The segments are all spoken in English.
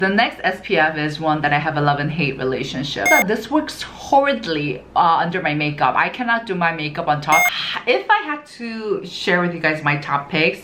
The next SPF is one that I have a love and hate relationship. This works horridly under my makeup. I cannot do my makeup on top. If I had to share with you guys my top picks,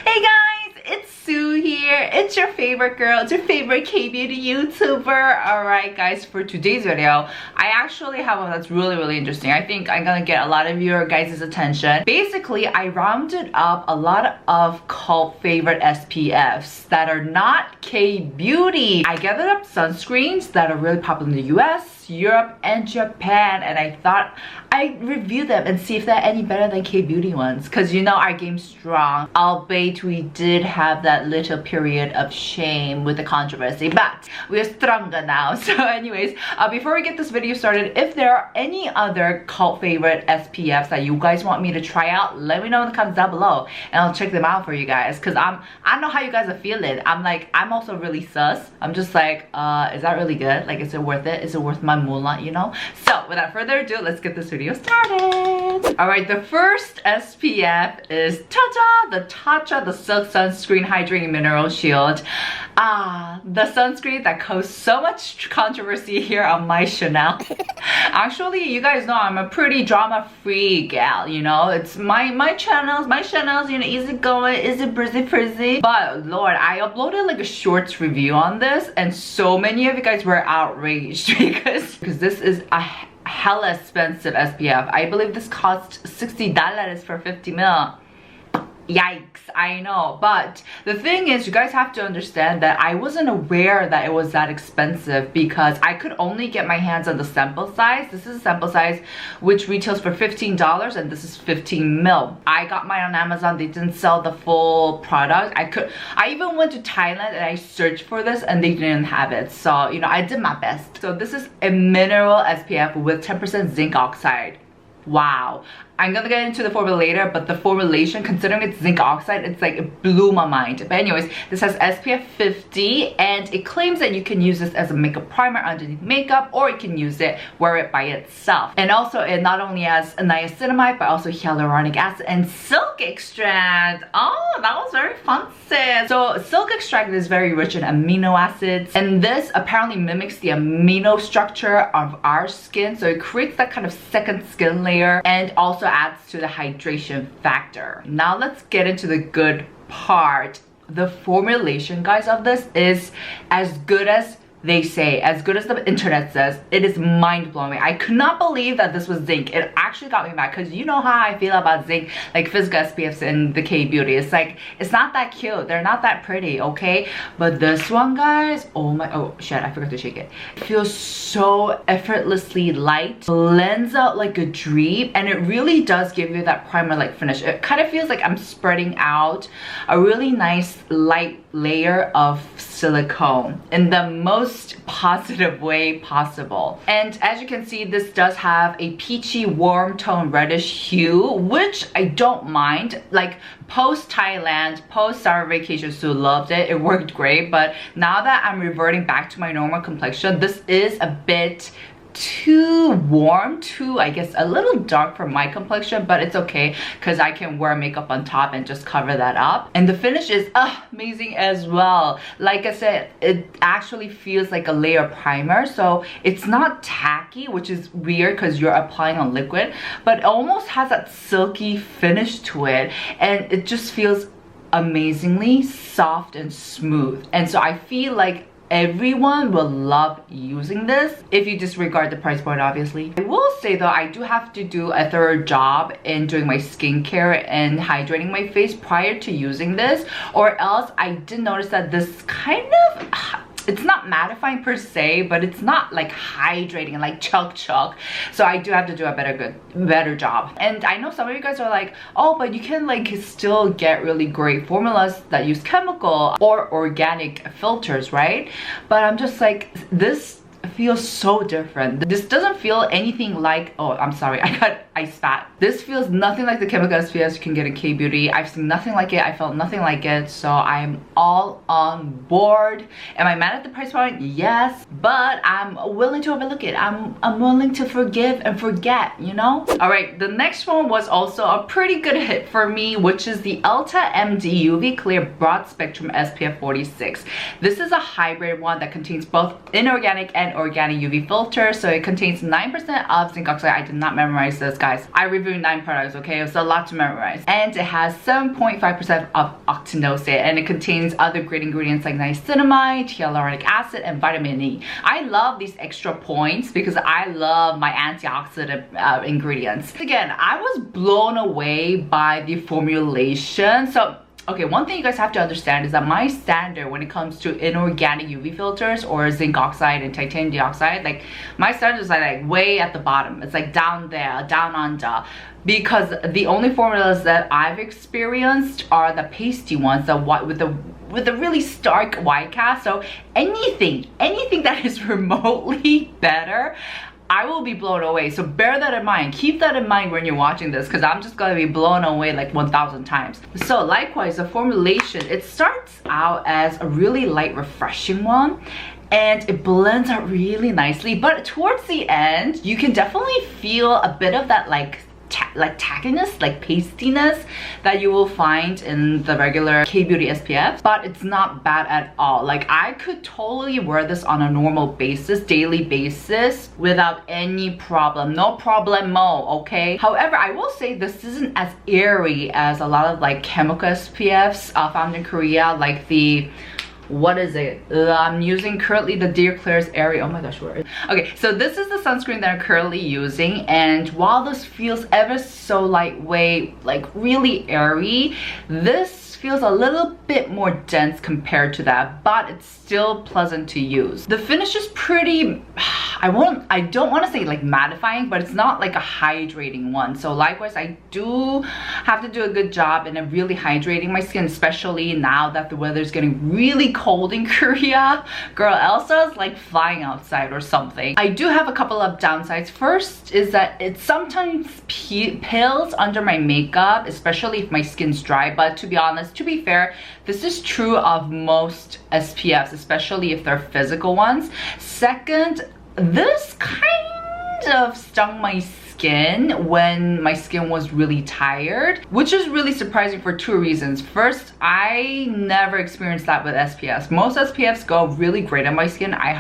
hey guys, it's Sue here. It's your favorite girl. It's your favorite K-beauty YouTuber. Alright guys, for today's video, I actually have one that's really interesting. I think I'm gonna get a lot of your guys' attention. Basically, I rounded up a lot of cult favorite SPFs that are not K-beauty. I gathered up sunscreens that are really popular in the US, Europe, and Japan, and I thought I'd review them and see if they're any better than K-beauty ones, because you know our game's strong, albeit we did have that little period of shame with the controversy, but we're stronger now. So anyways, before we get this video started, if there are any other cult favorite SPFs that you guys want me to try out, let me know in the comments down below and I'll check them out for you guys, because I don't know how you guys are feeling. I'm also really sus. I'm just like, is that really good? Like, is it worth it? Is it worth my moolah, you know? So without further ado, let's get this video started. Alright, the first SPF is Tata The Tatcha, the Silk Sunscreen Hydrating Mineral Shield. The sunscreen that caused so much controversy here on my Chanel. Actually, you guys know I'm a pretty drama-free gal, you know? It's my channels, you know, easy going, easy breezy. But Lord, I uploaded like a shorts review on this and so many of you guys were outraged because this is a hella expensive SPF. I believe this cost $60 for 50 ml. Yikes, I know. But the thing is, you guys have to understand that I wasn't aware that it was that expensive because I could only get my hands on the sample size. This is a sample size which retails for $15 and this is 15 ml. I got mine on Amazon. They didn't sell the full product. I even went to Thailand and I searched for this and they didn't have it. So, you know, I did my best. So this is a mineral SPF with 10% zinc oxide. Wow. I'm gonna get into the formula later, but the formulation, considering it's zinc oxide, it's like, it blew my mind. But anyways, this has SPF 50 and it claims that you can use this as a makeup primer underneath makeup, or you can use it, wear it by itself. And also it not only has niacinamide, but also hyaluronic acid and silk extract. Oh, that was very fancy. So silk extract is very rich in amino acids, and this apparently mimics the amino structure of our skin, so it creates that kind of second skin layer and also adds to the hydration factor. Now let's get into the good part. The formulation, guys, of this is as good as they say, as good as the internet says. It is mind-blowing. I could not believe that this was zinc. It actually got me mad because you know how I feel about zinc, like physical SPFs in the K-beauty. It's like, it's not that cute. They're not that pretty, okay? But this one, guys, oh shit, I forgot to shake it. It feels so effortlessly light, blends out like a dream, and it really does give you that primer-like finish. It kind of feels like I'm spreading out a really nice light layer of silicone in the most positive way possible. And as you can see, this does have a peachy warm tone reddish hue, which I don't mind. Like post Thailand, post summer vacation, Sue loved it. It worked great. But now that I'm reverting back to my normal complexion, this is a bit too warm, too, I guess, a little dark for my complexion, but it's okay because I can wear makeup on top and just cover that up. And the finish is amazing as well. Like I said, it actually feels like a layer primer, so it's not tacky, which is weird because you're applying on liquid, but it almost has that silky finish to it, and it just feels amazingly soft and smooth. And so I feel like everyone will love using this if you disregard the price point, obviously. I will say though, I do have to do a thorough job in doing my skincare and hydrating my face prior to using this, or else I did notice that this kind of, it's not mattifying per se, but it's not like hydrating like chug. So I do have to do a better job. And I know some of you guys are like, oh, but you can like still get really great formulas that use chemical or organic filters, right? But I'm just like, this feels so different. This doesn't feel anything like, oh, I'm sorry, I spat. This feels nothing like the chemical SPFs you can get in K-Beauty. I've seen nothing like it. I felt nothing like it. So I'm all on board. Am I mad at the price point? Yes, but I'm willing to overlook it. I'm willing to forgive and forget, you know? All right, the next one was also a pretty good hit for me, which is the Elta MD UV Clear Broad Spectrum SPF 46. This is a hybrid one that contains both inorganic and organic UV filters. So it contains 9% of zinc oxide. I did not memorize this, guys. I reviewed 9 products, okay? It was a lot to memorize. And it has 7.5% of octinoxate, and it contains other great ingredients like niacinamide, hyaluronic acid, and vitamin E. I love these extra points because I love my antioxidant ingredients. Again, I was blown away by the formulation. So okay, one thing you guys have to understand is that my standard when it comes to inorganic UV filters or zinc oxide and titanium dioxide, like my standard is like way at the bottom. It's like down there, down under. Because the only formulas that I've experienced are the pasty ones, the white with the really stark white cast. So anything that is remotely better, I will be blown away. So bear that in mind. Keep that in mind when you're watching this, because I'm just gonna be blown away like 1,000 times. So likewise, the formulation, it starts out as a really light, refreshing one, and it blends out really nicely. But towards the end, you can definitely feel a bit of that like tackiness, like pastiness that you will find in the regular K-Beauty SPF, but it's not bad at all. Like I could totally wear this on a normal basis, daily basis, without any problem. No problemo, okay? However, I will say this isn't as airy as a lot of like chemical SPFs found in Korea, like the what is it? I'm using currently the Dear Claire's Airy. Oh my gosh, where is it? Okay, so this is the sunscreen that I'm currently using, and while this feels ever so lightweight, like really airy, this feels a little bit more dense compared to that, but it's still pleasant to use. The finish is pretty, I don't want to say like mattifying, but it's not like a hydrating one. So likewise, I do have to do a good job in really hydrating my skin, especially now that the weather is getting really cold in Korea. Girl, Elsa's like flying outside or something. I do have a couple of downsides. First is that it sometimes peels under my makeup, especially if my skin's dry, but to be honest, to be fair, this is true of most SPFs, especially if they're physical ones. Second, this kind of stung my skin when my skin was really tired, which is really surprising for 2 reasons. First, I never experienced that with SPFs. Most SPFs go really great on my skin. I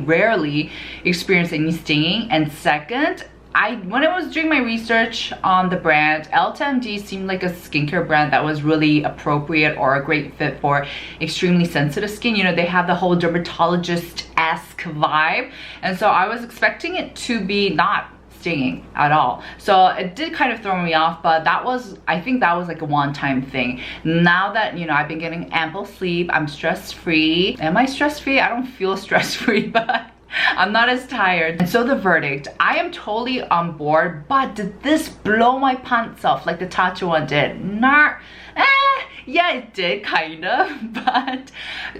rarely experience any stinging. And second, when I was doing my research on the brand, Elta MD seemed like a skincare brand that was really appropriate or a great fit for extremely sensitive skin. You know, they have the whole dermatologist-esque vibe, and so I was expecting it to be not stinging at all. So it did kind of throw me off, but I think that was like a one-time thing. Now that, you know, I've been getting ample sleep, I'm stress-free. Am I stress-free? I don't feel stress-free, but I'm not as tired. And so the verdict, I am totally on board, but did this blow my pants off like the Tatcha one did? Nah. Yeah, it did kind of, but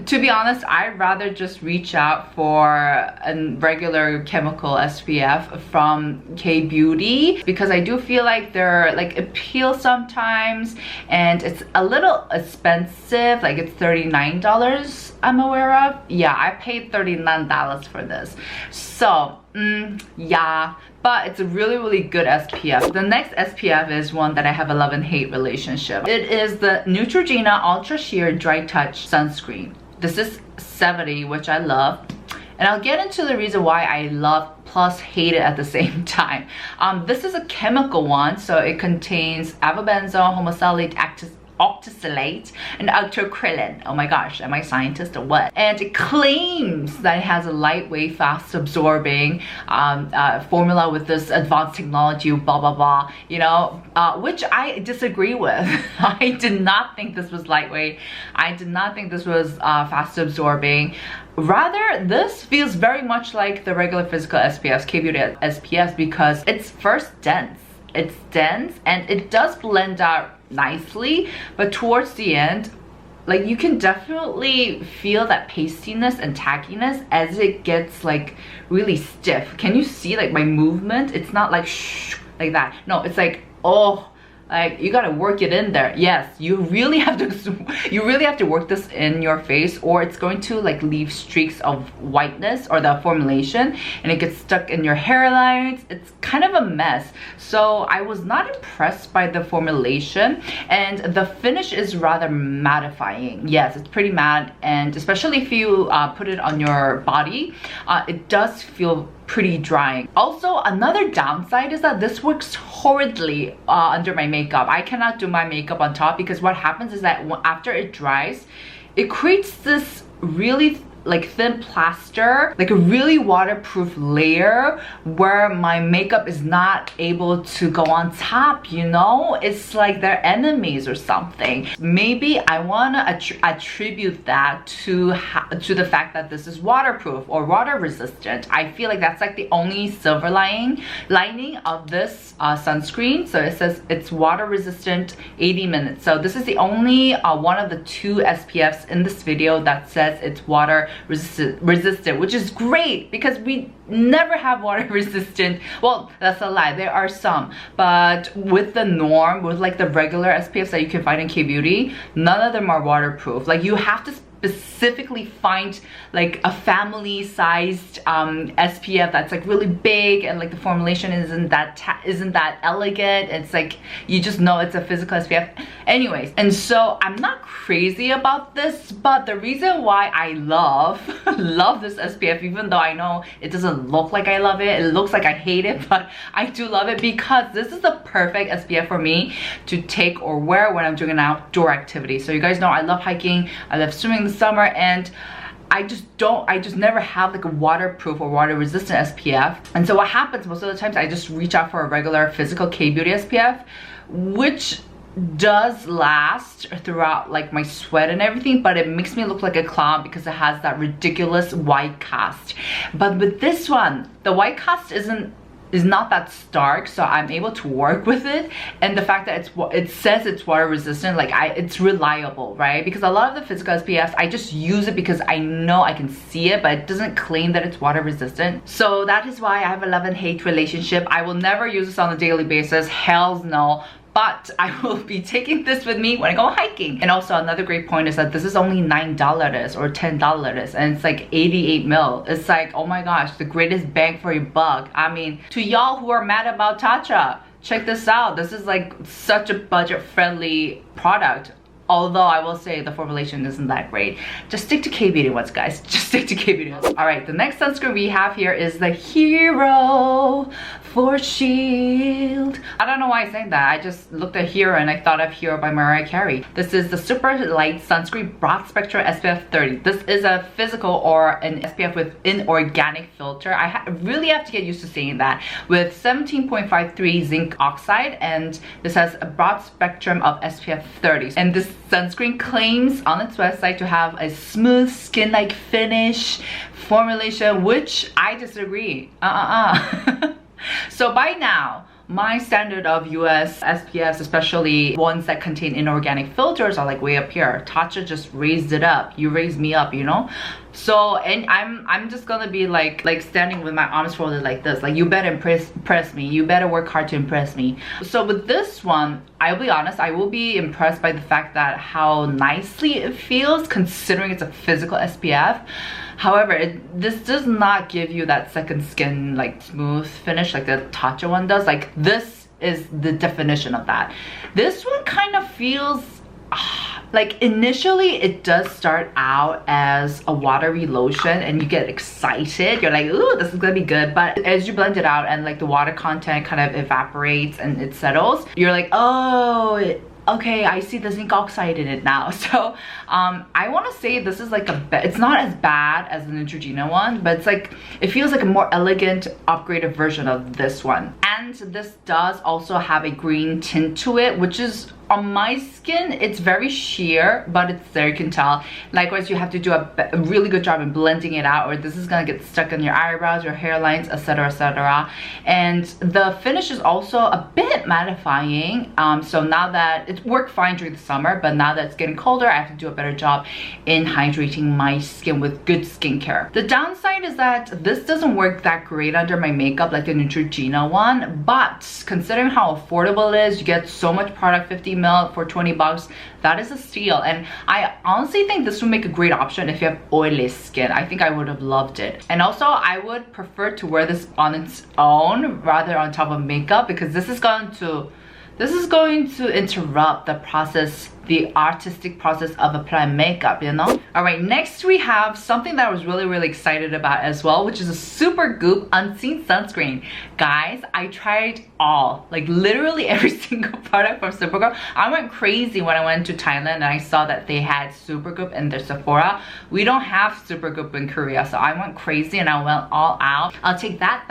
to be honest, I'd rather just reach out for a regular chemical SPF from K-Beauty, because I do feel like they're like appeal sometimes, and it's a little expensive, like it's $39 I'm aware of. Yeah, I paid $39 for this. So yeah, but it's a really good SPF. The next SPF is one that I have a love and hate relationship. It is the Neutrogena Ultra Sheer Dry Touch Sunscreen. This is 70, which I love, and I'll get into the reason why I love plus hate it at the same time. This is a chemical one, so it contains avobenzone, homosalate, octylate, and octocrylene. Oh my gosh, am I a scientist or what? And it claims that it has a lightweight, fast absorbing formula with this advanced technology, blah blah blah, you know, which I disagree with. I did not think this was lightweight. I did not think this was fast absorbing. Rather, this feels very much like the regular physical SPFs, K-Beauty SPFs, because it's first dense. It's dense and it does blend out nicely, but towards the end, like you can definitely feel that pastiness and tackiness as it gets like really stiff. Can you see like my movement? It's not like shh, like that. No, it's like, oh, like you gotta work it in there. Yes, you really have to work this in your face, or it's going to like leave streaks of whiteness or the formulation, and it gets stuck in your hairlines. It's kind of a mess. So I was not impressed by the formulation, and the finish is rather mattifying. Yes, it's pretty matte, and especially if you put it on your body, it does feel pretty drying. Also, another downside is that this works horridly under my makeup. I cannot do my makeup on top because what happens is that after it dries, it creates this really like thin plaster, like a really waterproof layer where my makeup is not able to go on top, you know? It's like they're enemies or something. Maybe I want to attribute that to the fact that this is waterproof or water resistant. I feel like that's like the only silver lining of this sunscreen. So it says it's water resistant 80 minutes. So this is the only one of the 2 SPFs in this video that says it's water resistant, which is great because we never have water resistant. Well, that's a lie, there are some, but with the norm, with like the regular SPFs that you can find in K-beauty, none of them are waterproof. Like you have to specifically find like a family sized SPF that's like really big, and like the formulation isn't that elegant. It's like you just know it's a physical SPF. Anyways, and so I'm not crazy about this, but the reason why I love this SPF, even though I know it doesn't look like I love it, it looks like I hate it, but I do love it because this is the perfect SPF for me to take or wear when I'm doing an outdoor activity. So you guys know I love hiking, I love swimming in the summer, and I just never have like a waterproof or water resistant SPF. And so what happens most of the times, I just reach out for a regular physical K-beauty SPF, which does last throughout like my sweat and everything, but it makes me look like a clown because it has that ridiculous white cast. But with this one, the white cast is not that stark, so I'm able to work with it. And the fact that it says it's water resistant, like it's reliable, right? Because a lot of the physical SPFs, I just use it because I know I can see it, but it doesn't claim that it's water resistant. So that is why I have a love and hate relationship. I will never use this on a daily basis, hells no. But I will be taking this with me when I go hiking. And also another great point is that this is only $9 or $10 and it's like 88 mil. It's like, oh my gosh, the greatest bang for your buck. I mean, to y'all who are mad about Tatcha, check this out. This is like such a budget-friendly product. Although I will say the formulation isn't that great. Just stick to K-beauty ones, guys. Just stick to K-beauty ones. All right, the next sunscreen we have here is the Hero for Shield. I don't know why I'm saying that. I just looked at Hero and I thought of Hero by Mariah Carey. This is the Super Light Sunscreen Broad Spectrum SPF 30. This is a physical or an SPF with inorganic filter. I really have to get used to saying that. With 17.53 zinc oxide, and this has a broad spectrum of SPF 30. And this sunscreen claims on its website to have a smooth skin-like finish formulation, which I disagree. So by now, my standard of US SPFs, especially ones that contain inorganic filters, are like way up here. Tatcha just raised it up. You raised me up, you know? So, and I'm just gonna be like standing with my arms folded like this. Like, you better impress me. You better work hard to impress me. So with this one, I'll be honest, I will be impressed by the fact that how nicely it feels considering it's a physical SPF. However, this does not give you that second skin like smooth finish like the Tatcha one does. Like, this is the definition of that. This one kind of feels like initially it does start out as a watery lotion and you get excited. You're like, ooh, this is gonna be good. But as you blend it out and like the water content kind of evaporates and it settles, you're like, oh, okay, I see the zinc oxide in it now. So I want to say this is like it's not as bad as the Neutrogena one, but it's like, it feels like a more elegant upgraded version of this one. And this does also have a green tint to it, which is on my skin, it's very sheer, but it's there, you can tell. Likewise, you have to do a really good job in blending it out, or this is gonna get stuck on your eyebrows, your hairlines, etc, etc. And the finish is also a bit mattifying. So now that it worked fine during the summer, but now that it's getting colder, I have to do a better job in hydrating my skin with good skincare. The downside is that this doesn't work that great under my makeup like the Neutrogena one, but considering how affordable it is, you get so much product, 50 ml for 20 bucks. That is a steal, and I honestly think this would make a great option if you have oily skin. I think I would have loved it. And also, I would prefer to wear this on its own rather on top of makeup, because this is going to interrupt the process, the artistic process of applying makeup, you know? All right, next we have something that I was really excited about as well, which is a Supergoop Unseen Sunscreen. Guys, I tried all, like literally every single product from Supergoop. I went crazy when I went to Thailand and I saw that they had Supergoop in their Sephora. We don't have Supergoop in Korea, so I went crazy and I went all out. I'll take that.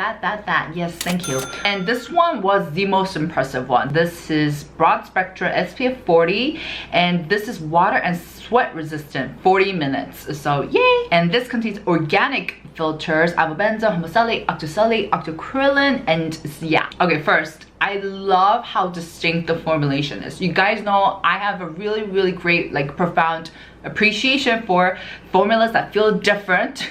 Yes, thank you. And this one was the most impressive one. This is broad spectrum SPF 40, and this is water and sweat resistant, 40 minutes. So yay! And this contains organic filters, avobenzo, homosalate, octosalate, octocrylene, and yeah. Okay, first, I love how distinct the formulation is. You guys know I have a really great, like, profound appreciation for formulas that feel different.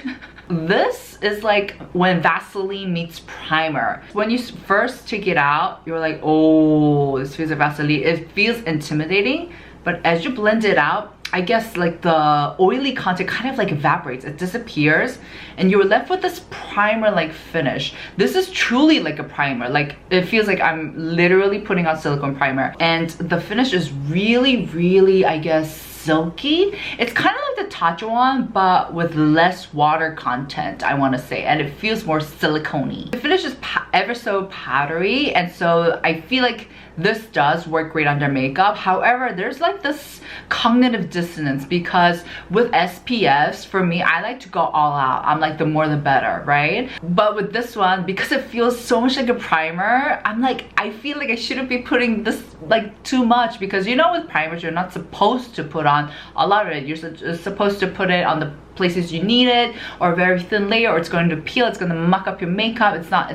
This is like when Vaseline meets primer. When you first take it out, you're like, oh, this feels like Vaseline. It feels intimidating, but as you blend it out, I guess like the oily content kind of like evaporates, it disappears, and you're left with this primer like finish. This is truly like a primer. Like, it feels like I'm literally putting on silicone primer, and the finish is really, I guess, silky. It's kind of like the Tatcha one, but with less water content, I want to say, and it feels more silicone-y. The finish is ever so powdery, and so I feel like this does work great under makeup. However, there's like this cognitive dissonance, because with SPFs, for me, I like to go all out. I'm like, the more the better, right? But with this one, because it feels so much like a primer, I'm like, I feel like I shouldn't be putting this like too much, because you know with primers, you're not supposed to put on a lot of it. You're supposed to put it on the places you need it, or a very thin layer, or it's going to peel, it's going to muck up your makeup. It's not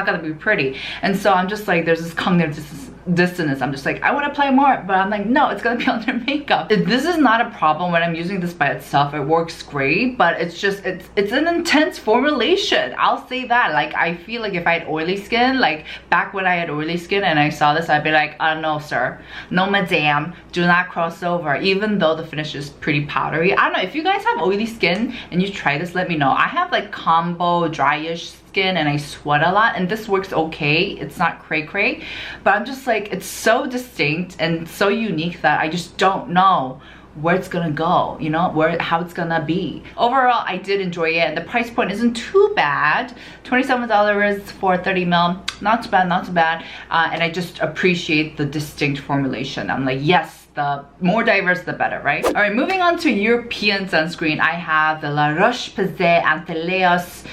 going to be pretty. And so I'm just like, there's this cognitive dissonance. I'm just like, I want to apply more, but I'm like, no, it's gonna be under makeup. This is not a problem when I'm using this by itself. It works great, but it's just, it's an intense formulation. I'll say that. Like, I feel like if I had oily skin, like back when I had oily skin and I saw this, I'd be like, no sir, no madam, do not cross over, even though the finish is pretty powdery. I don't know, if you guys have oily skin and you try this, let me know. I have like combo dryish skin and I sweat a lot, and this works okay. It's not cray, but I'm just like, it's so distinct and so unique that I just don't know where it's gonna go, you know, how it's gonna be. Overall, I did enjoy it, and the price point isn't too bad. $27 for 30 ml, not too bad. And I just appreciate the distinct formulation. I'm like, yes, the more diverse the better, right? All right, moving on to European sunscreen, I have the La Roche Posay Antileos,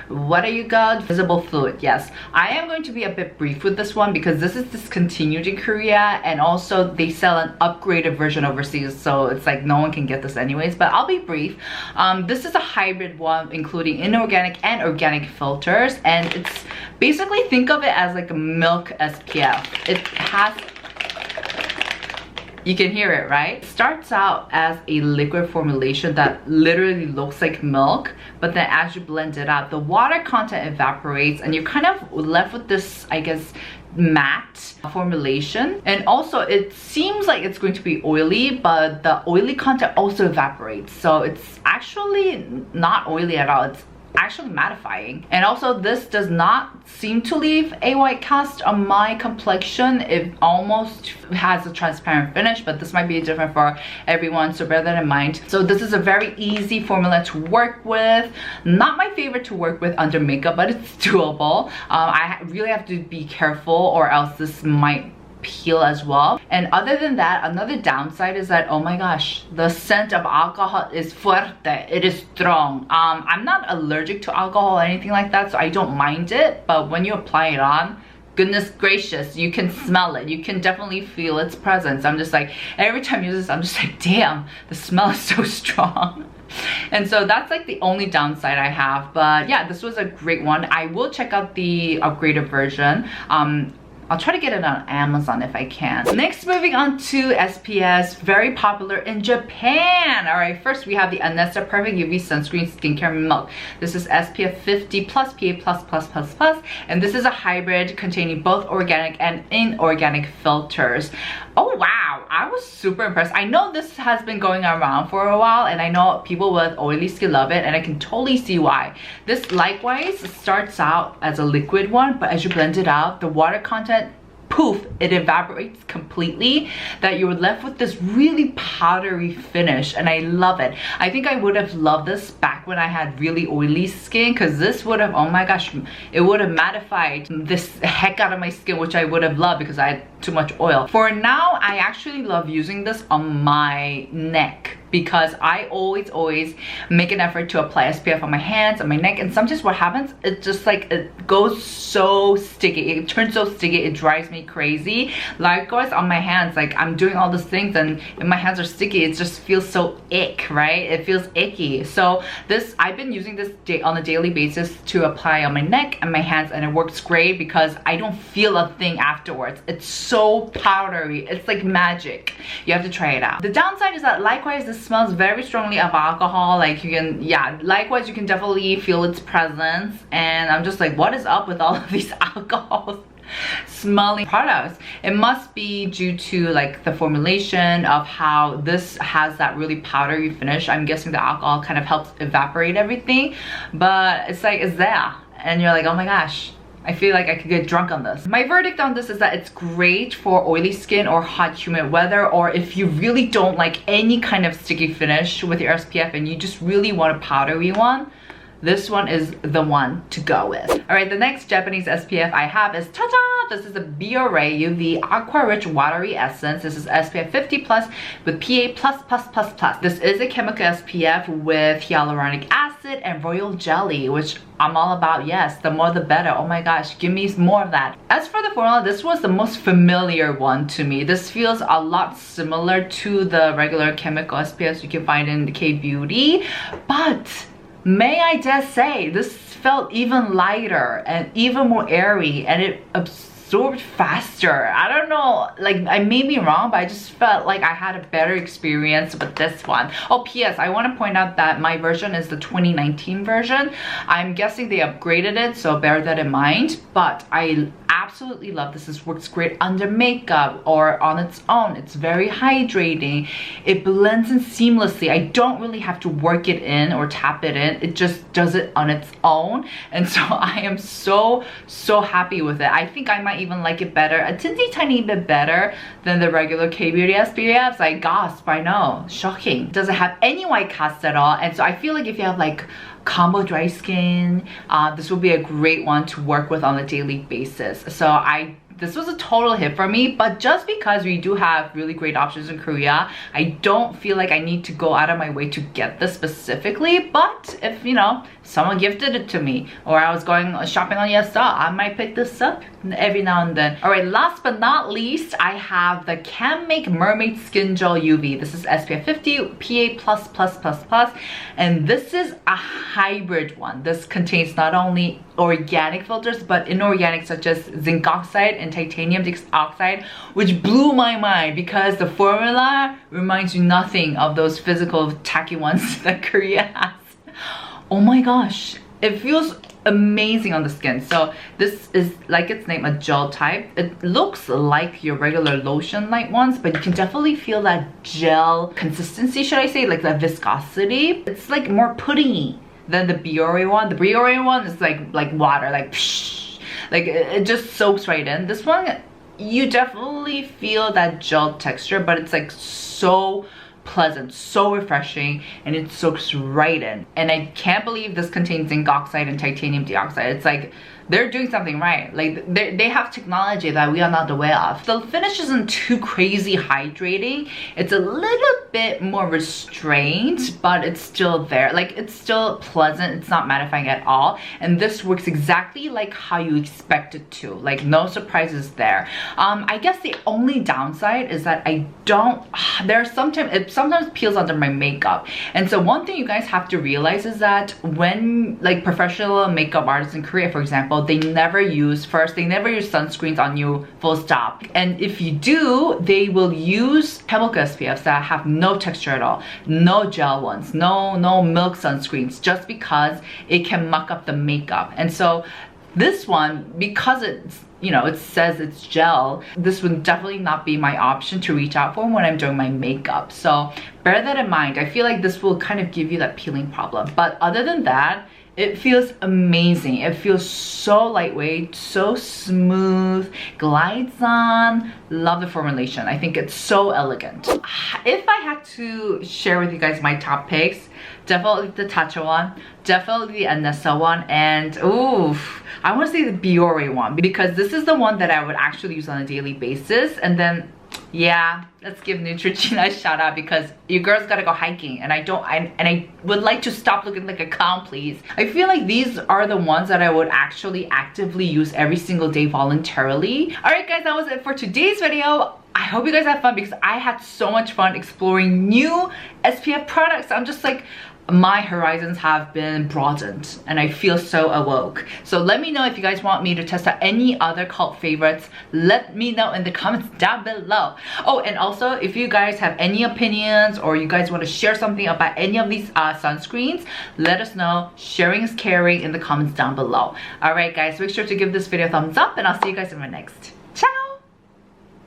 what are you called? Visible fluid. Yes, I am going to be a bit brief with this one because this is discontinued in Korea, and also they sell an upgraded version overseas, so it's like no one can get this anyways, but I'll be brief. This is a hybrid one including inorganic and organic filters, and it's basically, think of it as like a milk SPF. It has, you can hear it, right? It starts out as a liquid formulation that literally looks like milk, but then as you blend it out, the water content evaporates and you're kind of left with this, I guess, matte formulation. And also it seems like it's going to be oily, but the oily content also evaporates, so it's actually not oily at all. It's actually mattifying. And also this does not seem to leave a white cast on my complexion. It almost has a transparent finish, but this might be different for everyone, so bear that in mind. So this is a very easy formula to work with. Not my favorite to work with under makeup, but it's doable. I really have to be careful or else this might peel as well. And other than that, another downside is that, oh my gosh, the scent of alcohol is fuerte. It is strong. I'm not allergic to alcohol or anything like that, so I don't mind it, but when you apply it on, goodness gracious, you can smell it. You can definitely feel its presence. I'm just like, every time I use this, I'm just like, damn, the smell is so strong. And so that's like the only downside I have. But yeah, this was a great one. I will check out the upgraded version. I'll try to get it on Amazon if I can. Next, moving on to SPFs, very popular in Japan. All right, first we have the Anesta Perfect UV Sunscreen Skincare Milk. This is SPF 50 plus PA++++, and this is a hybrid containing both organic and inorganic filters. Oh wow, I was super impressed. I know this has been going around for a while, and I know people with oily skin love it, and I can totally see why. This likewise starts out as a liquid one, but as you blend it out, the water content, poof, it evaporates completely, that you're left with this really powdery finish, and I love it. I think I would have loved this back when I had really oily skin, because this would have, oh my gosh, it would have mattified this heck out of my skin, which I would have loved because I had too much oil. For now, I actually love using this on my neck, because I always make an effort to apply SPF on my hands, on my neck, and sometimes what happens, it just like, it goes so sticky, it turns so sticky, it drives me crazy. Likewise on my hands, like I'm doing all these things and my hands are sticky, it just feels so ick, right? It feels icky. So this, I've been using this on a daily basis to apply on my neck and my hands, and it works great because I don't feel a thing afterwards. It's so powdery, it's like magic. You have to try it out. The downside is that likewise this smells very strongly of alcohol. Like you can, yeah, likewise you can definitely feel its presence, and I'm just like, what is up with all of these alcohols smelling products? It must be due to like the formulation of how this has that really powdery finish. I'm guessing the alcohol kind of helps evaporate everything, but it's like, it's there, and you're like, oh my gosh, I feel like I could get drunk on this. My verdict on this is that it's great for oily skin or hot humid weather, or if you really don't like any kind of sticky finish with your SPF and you just really want a powdery one, this one is the one to go with. All right, the next Japanese SPF I have is Tata! This is a Biore UV Aqua Rich Watery Essence. This is SPF 50 plus with PA++++. This is a chemical SPF with hyaluronic acid and royal jelly, which I'm all about. Yes, the more the better. Oh my gosh, give me more of that. As for the formula, this was the most familiar one to me. This feels a lot similar to the regular chemical SPFs you can find in the K-Beauty, but may I just say, this felt even lighter and even more airy, and it absorbed faster. I don't know, like I may be wrong, but I just felt like I had a better experience with this one. Oh, P.S. I want to point out that my version is the 2019 version. I'm guessing they upgraded it, so bear that in mind, but I absolutely love this. This works great under makeup or on its own. It's very hydrating. It blends in seamlessly. I don't really have to work it in or tap it in. It just does it on its own. And so I am so happy with it. I think I might even like it better, a tiny bit better than the regular K-Beauty SPFs. I gasp, I know, shocking. It doesn't have any white cast at all. And so I feel like if you have like combo dry skin, this will be a great one to work with on a daily basis. So this was a total hit for me, but just because we do have really great options in Korea, I don't feel like I need to go out of my way to get this specifically. But if, you know, someone gifted it to me, or I was going shopping on Yesta, I might pick this up every now and then. All right, last but not least, I have the Can Make Mermaid Skin Gel UV. This is SPF 50 PA++++, and this is a hybrid one. This contains not only organic filters, but inorganic such as zinc oxide and titanium dioxide, which blew my mind because the formula reminds you nothing of those physical tacky ones that Korea has. Oh my gosh, it feels amazing on the skin. So this is, like its name, a gel type. It looks like your regular lotion light ones, but you can definitely feel that gel consistency, should I say, like that viscosity. It's like more puddingy than the Biore one. The Biore one is like water, like psh, like it just soaks right in. This one, you definitely feel that gel texture, but it's like so pleasant, so refreshing, and it soaks right in. And I can't believe this contains zinc oxide and titanium dioxide. It's like they're doing something right. Like they have technology that we are not aware of. The finish isn't too crazy hydrating. It's a little bit more restrained, but it's still there. Like it's still pleasant. It's not mattifying at all. And this works exactly like how you expect it to. Like no surprises there. I guess the only downside is that I don't, there's sometimes, it sometimes peels under my makeup. And so one thing you guys have to realize is that when like professional makeup artists in Korea, for example, they never use sunscreens on you, full stop. And if you do, they will use chemical SPFs that have no texture at all, no gel ones, no milk sunscreens, just because it can muck up the makeup. And so this one, because it's, you know, it says it's gel, this would definitely not be my option to reach out for when I'm doing my makeup. So bear that in mind. I feel like this will kind of give you that peeling problem. But other than that, it feels amazing. It feels so lightweight, so smooth, glides on. Love the formulation. I think it's so elegant. If I had to share with you guys my top picks, definitely the Tatcha one, definitely the Anesta one, and oof, I want to say the Biore one, because this is the one that I would actually use on a daily basis. And then yeah, let's give Neutrogena a shout out, because you girls gotta go hiking, and I would like to stop looking like a clown, please. I feel like these are the ones that I would actually actively use every single day voluntarily. Alright guys, that was it for today's video. I hope you guys had fun, because I had so much fun exploring new SPF products. I'm just like, my horizons have been broadened and I feel so awoke. So let me know if you guys want me to test out any other cult favorites. Let me know in the comments down below. Oh, and also if you guys have any opinions or you guys want to share something about any of these sunscreens, let us know. Sharing is caring in the comments down below. Alright guys, make sure to give this video a thumbs up, and I'll see you guys in my next.